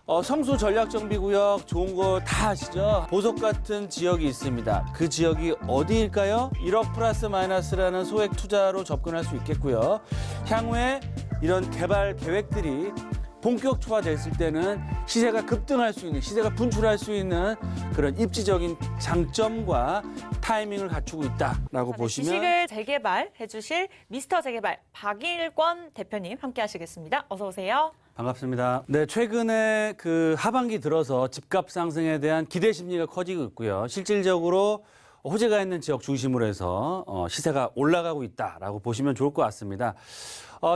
성수 전략정비구역 좋은 거 다 아시죠? 보석 같은 지역이 있습니다. 그 지역이 어디일까요? 1억 플러스 마이너스라는 소액 투자로 접근할 수 있겠고요. 향후에 이런 개발 계획들이 본격화됐을 때는 시세가 급등할 수 있는, 시세가 분출할 수 있는 그런 입지적인 장점과 타이밍을 갖추고 있다라고 보시면. 주식을 재개발해 주실 미스터 재개발 박일권 대표님 함께 하시겠습니다. 어서 오세요. 반갑습니다. 네, 최근에 그 하반기 들어서 집값 상승에 대한 기대 심리가 커지고 있고요. 실질적으로 호재가 있는 지역 중심으로 해서 시세가 올라가고 있다라고 보시면 좋을 것 같습니다.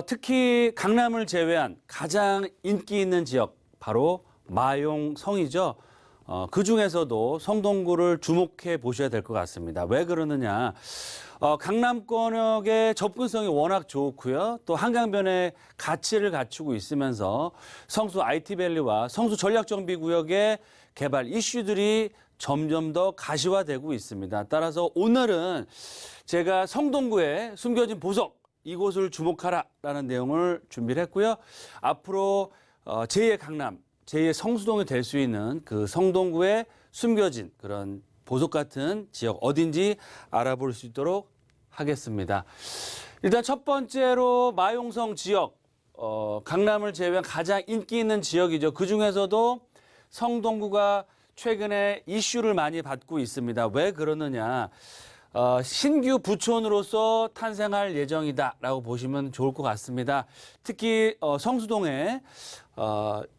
특히 강남을 제외한 가장 인기 있는 지역 바로 마용성이죠. 그 중에서도 성동구를 주목해 보셔야 될 것 같습니다. 왜 그러느냐? 강남권역의 접근성이 워낙 좋고요. 또 한강변의 가치를 갖추고 있으면서 성수 IT밸리와 성수 전략정비구역의 개발 이슈들이 점점 더 가시화되고 있습니다. 따라서 오늘은 제가 성동구에 숨겨진 보석, 이곳을 주목하라라는 내용을 준비를 했고요. 앞으로 제2의 강남, 제2의 성수동이 될 수 있는 그 성동구에 숨겨진 그런 보석 같은 지역 어딘지 알아볼 수 있도록 하겠습니다. 일단 첫 번째로 마용성 지역, 강남을 제외한 가장 인기 있는 지역이죠. 그중에서도 성동구가 최근에 이슈를 많이 받고 있습니다. 왜 그러느냐? 신규 부촌으로서 탄생할 예정이다라고 보시면 좋을 것 같습니다. 특히 성수동에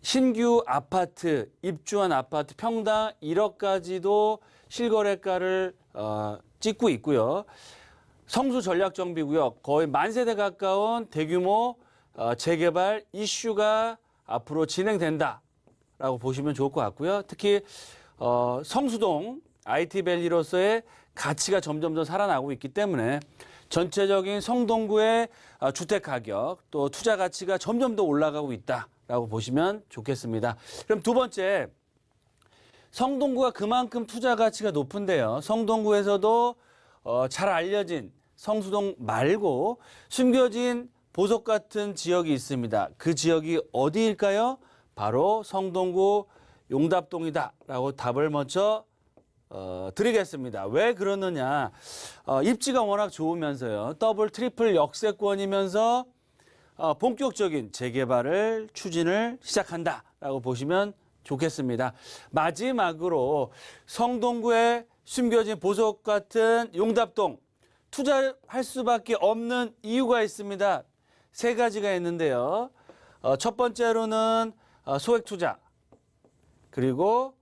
신규 아파트, 입주한 아파트 평당 1억까지도 실거래가를 찍고 있고요. 성수 전략정비구역 거의 만세대 가까운 대규모 재개발 이슈가 앞으로 진행된다라고 보시면 좋을 것 같고요. 특히 성수동 IT밸리로서의 가치가 점점 더 살아나고 있기 때문에 전체적인 성동구의 주택 가격 또 투자 가치가 점점 더 올라가고 있다라고 보시면 좋겠습니다. 그럼 두 번째, 성동구가 그만큼 투자 가치가 높은데요. 성동구에서도 잘 알려진 성수동 말고 숨겨진 보석 같은 지역이 있습니다. 그 지역이 어디일까요? 바로 성동구 용답동이다라고 답을 먼저 드리겠습니다. 왜 그러느냐? 입지가 워낙 좋으면서요. 더블, 트리플 역세권이면서 본격적인 재개발을 추진을 시작한다라고 보시면 좋겠습니다. 마지막으로 성동구에 숨겨진 보석 같은 용답동 투자할 수밖에 없는 이유가 있습니다. 세 가지가 있는데요. 첫 번째로는 소액 투자, 그리고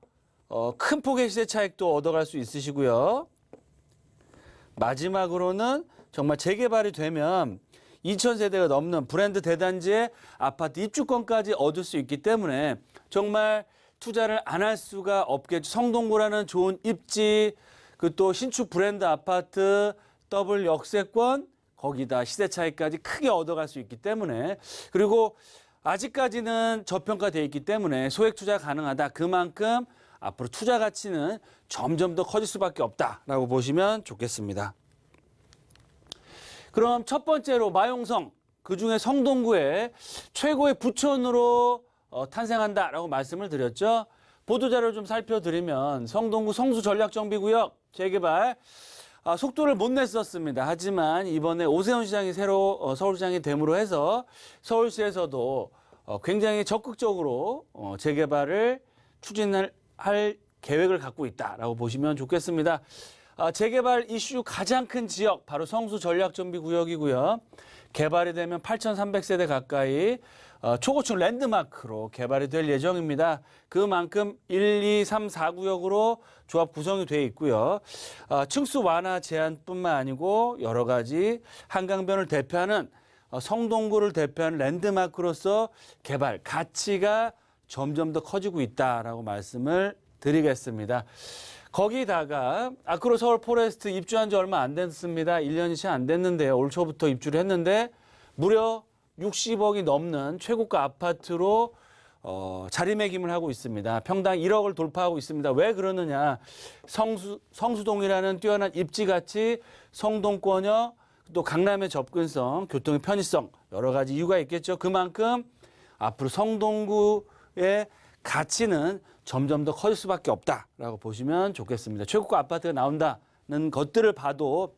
큰 폭의 시세 차익도 얻어갈 수 있으시고요. 마지막으로는 정말 재개발이 되면 2,000세대가 넘는 브랜드 대단지의 아파트 입주권까지 얻을 수 있기 때문에 정말 투자를 안 할 수가 없겠죠. 성동구라는 좋은 입지, 그 또 신축 브랜드 아파트, 더블 역세권, 거기다 시세 차익까지 크게 얻어갈 수 있기 때문에, 그리고 아직까지는 저평가되어 있기 때문에 소액 투자 가능하다. 그만큼 앞으로 투자 가치는 점점 더 커질 수밖에 없다라고 보시면 좋겠습니다. 그럼 첫 번째로 마용성, 그중에 성동구에 최고의 부촌으로 탄생한다라고 말씀을 드렸죠. 보도자료를 좀 살펴드리면 성동구 성수 전략정비구역 재개발 속도를 못 냈었습니다. 하지만 이번에 오세훈 시장이 새로 서울시장이 됨으로 해서 서울시에서도 굉장히 적극적으로 재개발을 추진할 계획을 갖고 있다라고 보시면 좋겠습니다. 재개발 이슈 가장 큰 지역 바로 성수 전략정비구역이고요. 개발이 되면 8,300세대 가까이 초고층 랜드마크로 개발이 될 예정입니다. 그만큼 1, 2, 3, 4구역으로 조합 구성이 되어 있고요. 층수 완화 제한뿐만 아니고 여러 가지 한강변을 대표하는 성동구를 대표하는 랜드마크로서 개발 가치가 점점 더 커지고 있다라고 말씀을 드리겠습니다. 거기다가 아크로 서울 포레스트 입주한 지 얼마 안 됐습니다. 1년이 채 안 됐는데요. 올 초부터 입주를 했는데 무려 60억이 넘는 최고가 아파트로 자리매김을 하고 있습니다. 평당 1억을 돌파하고 있습니다. 왜 그러느냐? 성수동이라는 뛰어난 입지가치, 성동권역, 또 강남의 접근성, 교통의 편의성 여러 가지 이유가 있겠죠. 그만큼 앞으로 성동구의 가치는 점점 더 커질 수밖에 없다라고 보시면 좋겠습니다. 최고가 아파트가 나온다는 것들을 봐도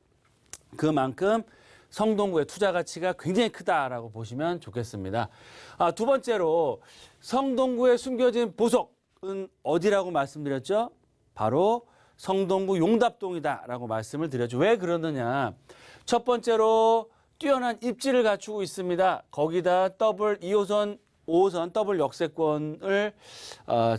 그만큼 성동구의 투자 가치가 굉장히 크다라고 보시면 좋겠습니다. 두 번째로 성동구에 숨겨진 보석은 어디라고 말씀드렸죠? 바로 성동구 용답동이다라고 말씀을 드렸죠. 왜 그러느냐? 첫 번째로 뛰어난 입지를 갖추고 있습니다. 거기다 더블 2호선, 5호선 더블 역세권을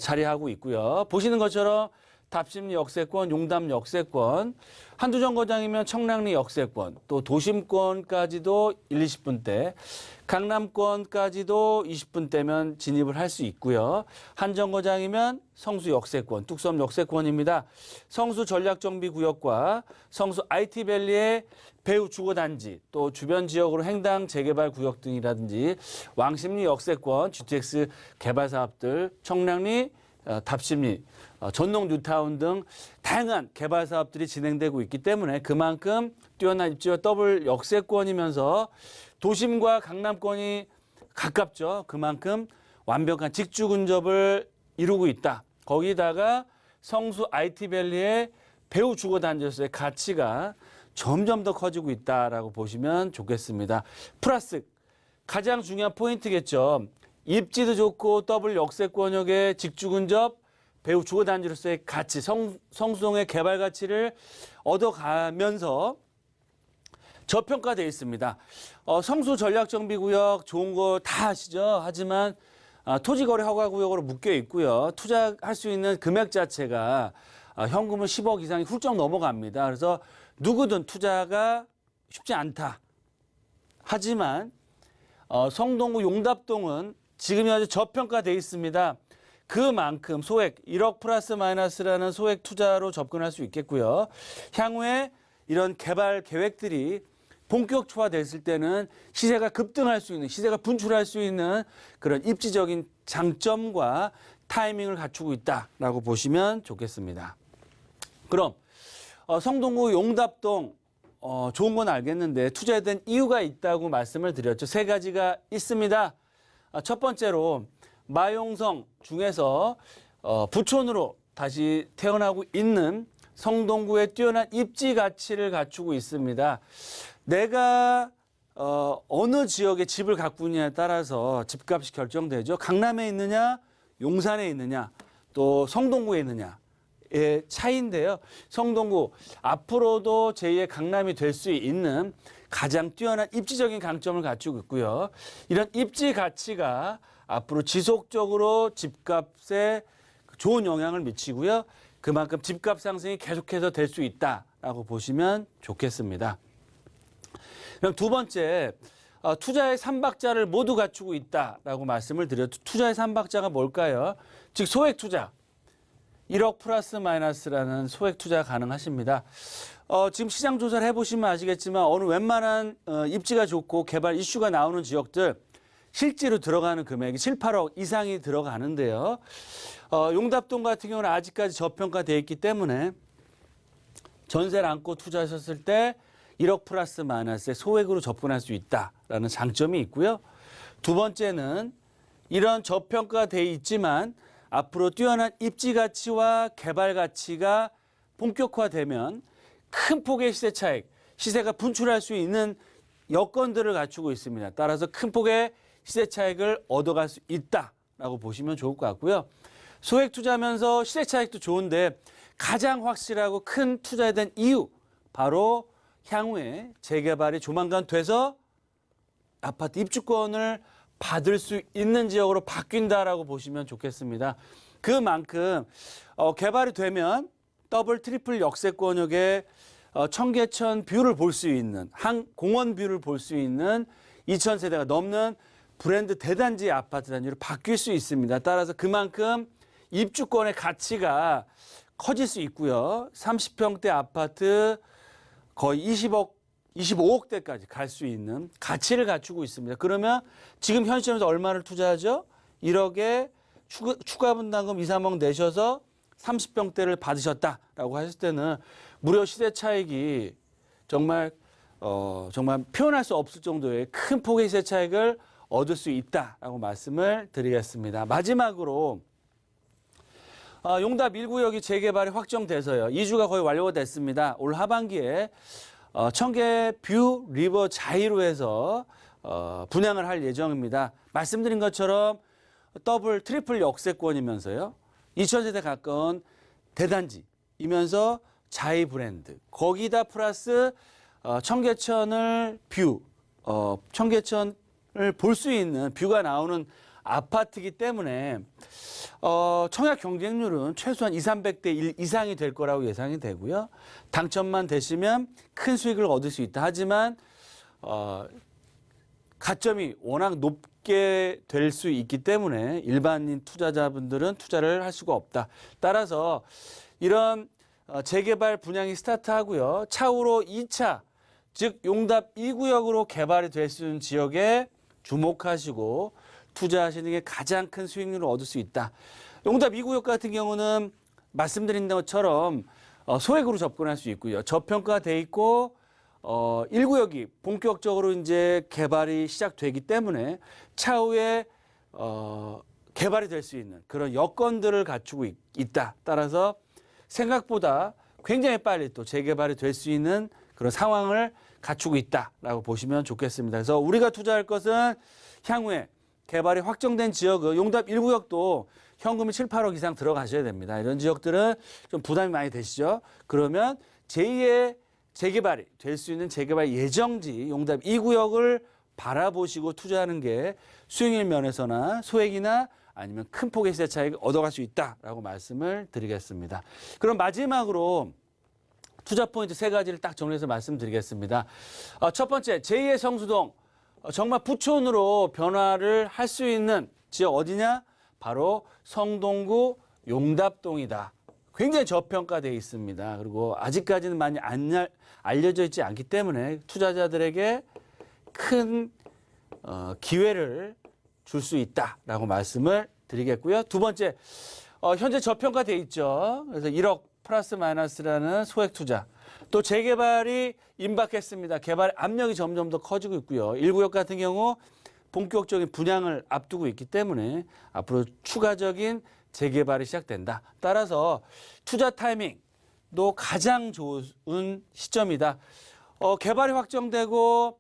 자리하고 있고요. 보시는 것처럼 답심리 역세권, 용담 역세권, 한두 정거장이면 청량리 역세권, 또 도심권까지도 1, 20분대, 강남권까지도 20분대면 진입을 할 수 있고요. 한 정거장이면 성수 역세권, 뚝섬 역세권입니다. 성수 전략정비구역과 성수 IT밸리의 배후 주거단지, 또 주변 지역으로 횡당 재개발 구역 등이라든지 왕십리 역세권, GTX 개발 사업들, 청량리, 답심리, 전농 뉴타운 등 다양한 개발 사업들이 진행되고 있기 때문에 그만큼 뛰어난 입지와 더블 역세권이면서 도심과 강남권이 가깝죠. 그만큼 완벽한 직주 근접을 이루고 있다. 거기다가 성수 IT밸리의 배후 주거단지로서의 가치가 점점 더 커지고 있다라고 보시면 좋겠습니다. 플러스 가장 중요한 포인트겠죠. 입지도 좋고 더블 역세권역의 직주 근접, 배후 주거단지로서의 가치, 성수동의 개발 가치를 얻어가면서 저평가되어 있습니다. 성수 전략정비구역 좋은 거 다 아시죠? 하지만 토지거래 허가구역으로 묶여 있고요. 투자할 수 있는 금액 자체가 현금은 10억 이상이 훌쩍 넘어갑니다. 그래서 누구든 투자가 쉽지 않다. 하지만 성동구 용답동은 지금이 아주 저평가되어 있습니다. 그만큼 소액 1억 플러스 마이너스라는 소액 투자로 접근할 수 있겠고요. 향후에 이런 개발 계획들이 본격화됐을 때는 시세가 급등할 수 있는, 시세가 분출할 수 있는 그런 입지적인 장점과 타이밍을 갖추고 있다라고 보시면 좋겠습니다. 그럼 성동구 용답동 좋은 건 알겠는데 투자에 대한 이유가 있다고 말씀을 드렸죠. 세 가지가 있습니다. 첫 번째로 마용성 중에서 부촌으로 다시 태어나고 있는 성동구의 뛰어난 입지 가치를 갖추고 있습니다. 내가 어느 지역에 집을 갖고 있느냐에 따라서 집값이 결정되죠. 강남에 있느냐, 용산에 있느냐, 또 성동구에 있느냐의 차이인데요. 성동구 앞으로도 제2의 강남이 될 수 있는 가장 뛰어난 입지적인 강점을 갖추고 있고요. 이런 입지 가치가 앞으로 지속적으로 집값에 좋은 영향을 미치고요. 그만큼 집값 상승이 계속해서 될 수 있다라고 보시면 좋겠습니다. 그럼 두 번째, 투자의 3박자를 모두 갖추고 있다라고 말씀을 드렸죠. 투자의 3박자가 뭘까요? 즉 소액 투자. 1억 플러스 마이너스라는 소액 투자 가능하십니다. 지금 시장 조사를 해보시면 아시겠지만 어느 웬만한 입지가 좋고 개발 이슈가 나오는 지역들 실제로 들어가는 금액이 7, 8억 이상이 들어가는데요. 용답동 같은 경우는 아직까지 저평가되어 있기 때문에 전세를 안고 투자하셨을 때 1억 플러스 마이너스에 소액으로 접근할 수 있다라는 장점이 있고요. 두 번째는 이런 저평가되어 있지만 앞으로 뛰어난 입지 가치와 개발 가치가 본격화되면 큰 폭의 시세 차익, 시세가 분출할 수 있는 여건들을 갖추고 있습니다. 따라서 큰 폭의 시세 차익을 얻어갈 수 있다라고 보시면 좋을 것 같고요. 소액 투자하면서 시세 차익도 좋은데 가장 확실하고 큰 투자에 대한 이유, 바로 향후에 재개발이 조만간 돼서 아파트 입주권을 받을 수 있는 지역으로 바뀐다라고 보시면 좋겠습니다. 그만큼 개발이 되면 더블 트리플 역세권역에 청계천 뷰를 볼 수 있는, 공원 뷰를 볼 수 있는 2,000세대가 넘는 브랜드 대단지 아파트 단지로 바뀔 수 있습니다. 따라서 그만큼 입주권의 가치가 커질 수 있고요. 30평대 아파트 거의 20억, 25억대까지 갈 수 있는 가치를 갖추고 있습니다. 그러면 지금 현 시점에서 얼마를 투자하죠? 1억에 추가 분담금 2, 3억 내셔서 30평대를 받으셨다라고 하실 때는 무려 시세 차익이 정말 표현할 수 없을 정도의 큰 폭의 시세 차익을 얻을 수 있다라고 말씀을 드리겠습니다. 마지막으로 용답 1구역이 재개발이 확정돼서요. 이주가 거의 완료가 됐습니다. 올 하반기에 청계 뷰 리버 자이로에서 분양을 할 예정입니다. 말씀드린 것처럼 더블 트리플 역세권이면서요. 2000세대 가까운 대단지이면서 자이 브랜드. 거기다 플러스 청계천을 청계천을 볼 수 있는 뷰가 나오는 아파트이기 때문에 청약 경쟁률은 최소한 200~300대 1 이상이 될 거라고 예상이 되고요. 당첨만 되시면 큰 수익을 얻을 수 있다. 하지만 가점이 워낙 높게 될 수 있기 때문에 일반인 투자자분들은 투자를 할 수가 없다. 따라서 이런 재개발 분양이 스타트하고요. 차후로 2차, 즉 용답 2구역으로 개발이 될 수 있는 지역에 주목하시고 투자하시는 게 가장 큰 수익률을 얻을 수 있다. 용답 2구역 같은 경우는 말씀드린 것처럼 소액으로 접근할 수 있고요. 저평가돼 있고 1구역이 본격적으로 이제 개발이 시작되기 때문에 차후에 개발이 될 수 있는 그런 여건들을 갖추고 있다. 따라서 생각보다 굉장히 빨리 또 재개발이 될 수 있는 그런 상황을 갖추고 있다라고 보시면 좋겠습니다. 그래서 우리가 투자할 것은 향후에 개발이 확정된 지역은 용답 1구역도 현금이 7, 8억 이상 들어가셔야 됩니다. 이런 지역들은 좀 부담이 많이 되시죠. 그러면 제2의 재개발이 될 수 있는 재개발 예정지 용답 2구역을 바라보시고 투자하는 게 수익률 면에서나 소액이나 아니면 큰 폭의 시세 차익을 얻어갈 수 있다라고 말씀을 드리겠습니다. 그럼 마지막으로 투자 포인트 3가지를 딱 정리해서 말씀드리겠습니다. 첫 번째, 제2의 성수동. 정말 부촌으로 변화를 할 수 있는 지역 어디냐? 바로 성동구 용답동이다. 굉장히 저평가되어 있습니다. 그리고 아직까지는 많이 알려져 있지 않기 때문에 투자자들에게 큰 기회를 줄 수 있다라고 말씀을 드리겠고요. 두 번째, 현재 저평가되어 있죠. 그래서 1억 플러스 마이너스라는 소액 투자. 또 재개발이 임박했습니다. 개발 압력이 점점 더 커지고 있고요. 1구역 같은 경우 본격적인 분양을 앞두고 있기 때문에 앞으로 추가적인 재개발이 시작된다. 따라서 투자 타이밍도 가장 좋은 시점이다. 개발이 확정되고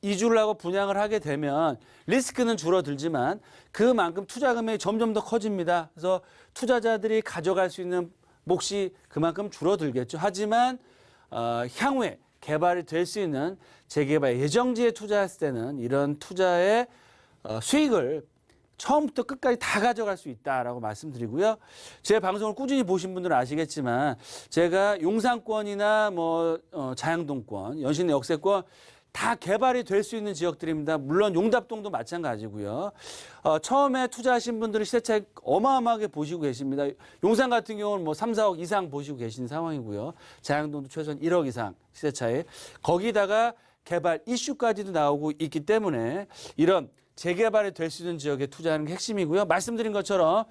이주를 하고 분양을 하게 되면 리스크는 줄어들지만 그만큼 투자 금액이 점점 더 커집니다. 그래서 투자자들이 가져갈 수 있는 몫이 그만큼 줄어들겠죠. 하지만 향후에 개발이 될 수 있는 재개발 예정지에 투자했을 때는 이런 투자의 수익을 처음부터 끝까지 다 가져갈 수 있다라고 말씀드리고요. 제 방송을 꾸준히 보신 분들은 아시겠지만 제가 용산권이나 자양동권, 연신 역세권 다 개발이 될 수 있는 지역들입니다. 물론 용답동도 마찬가지고요. 처음에 투자하신 분들은 시세 차익 어마어마하게 보시고 계십니다. 용산 같은 경우는 3, 4억 이상 보시고 계신 상황이고요. 자양동도 최소한 1억 이상 시세 차익. 거기다가 개발 이슈까지도 나오고 있기 때문에 이런 재개발이 될 수 있는 지역에 투자하는 게 핵심이고요. 말씀드린 것처럼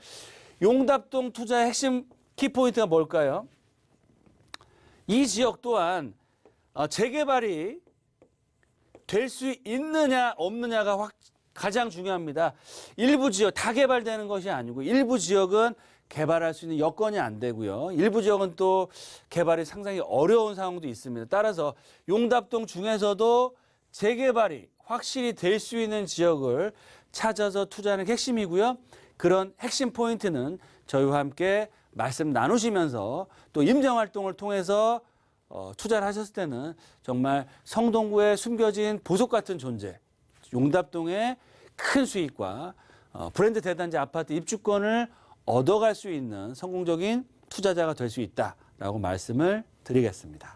용답동 투자의 핵심 키포인트가 뭘까요? 이 지역 또한 재개발이 될 수 있느냐 없느냐가 가장 중요합니다. 일부 지역 다 개발되는 것이 아니고 일부 지역은 개발할 수 있는 여건이 안 되고요. 일부 지역은 또 개발이 상당히 어려운 상황도 있습니다. 따라서 용답동 중에서도 재개발이 확실히 될 수 있는 지역을 찾아서 투자하는 게 핵심이고요. 그런 핵심 포인트는 저희와 함께 말씀 나누시면서 또 임정활동을 통해서 투자를 하셨을 때는 정말 성동구에 숨겨진 보석 같은 존재, 용답동의 큰 수익과 브랜드 대단지 아파트 입주권을 얻어갈 수 있는 성공적인 투자자가 될 수 있다라고 말씀을 드리겠습니다.